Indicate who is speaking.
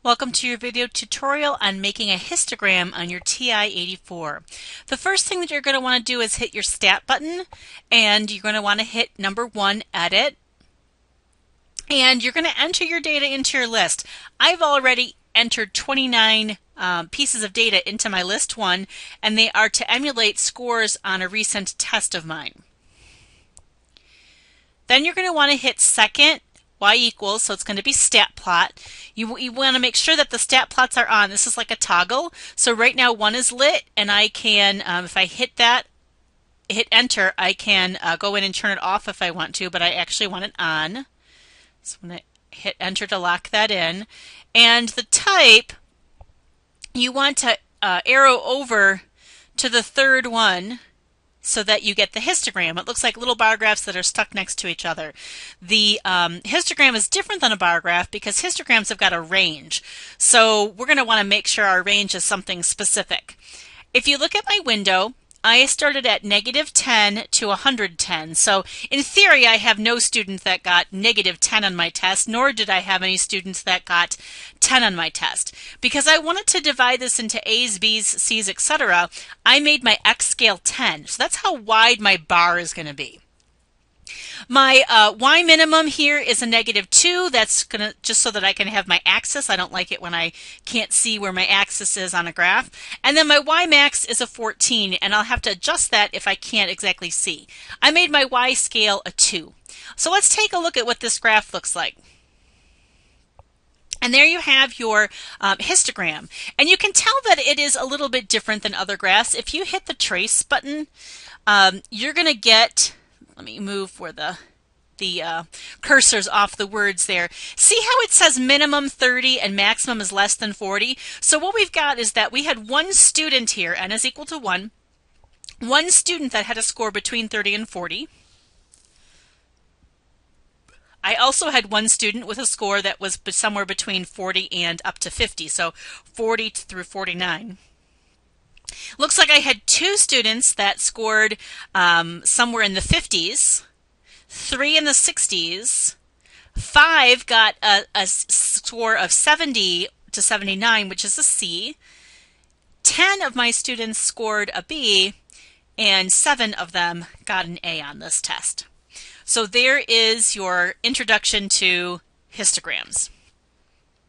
Speaker 1: Welcome to your video tutorial on making a histogram on your TI-84. The first thing that you're going to want to do is hit your Stat button, and you're going to want to hit number 1, Edit, and you're going to enter your data into your list. I've already entered 29 pieces of data into my list 1, and they are to emulate scores on a recent test of mine. Then you're going to want to hit second, y equals, so it's going to be stat plot. You want to make sure that the stat plots are on. This is like a toggle. So right now 1 is lit, and I can, if I hit enter, I can go in and turn it off if I want to, but I actually want it on. So I'm going to hit enter to lock that in. And the type, you want to arrow over to the third one, so that you get the histogram. It looks like little bar graphs that are stuck next to each other. The histogram is different than a bar graph because histograms have got a range. So we're going to want to make sure our range is something specific. If you look at my window, I started at -10 to 110. So in theory, I have no student that got -10 on my test, nor did I have any students that got 10 on my test. Because I wanted to divide this into A's, B's, C's, etc., I made my X scale 10. So that's how wide my bar is going to be. My Y minimum here is a -2. That's going to just so that I can have my axis. I don't like it when I can't see where my axis is on a graph. And then my Y max is a 14, and I'll have to adjust that if I can't exactly see. I made my Y scale a 2. So let's take a look at what this graph looks like. And there you have your histogram. And you can tell that it is a little bit different than other graphs. If you hit the trace button, you're going to get, let me move where the cursor's off the words there. See how it says minimum 30 and maximum is less than 40? So what we've got is that we had one student here, n is equal to 1, one student that had a score between 30 and 40. I also had one student with a score that was somewhere between 40 and up to 50, so 40 through 49. Looks like I had 2 students that scored somewhere in the 50s, 3 in the 60s, 5 got a score of 70 to 79, which is a C, 10 of my students scored a B, and 7 of them got an A on this test. So there is your introduction to histograms.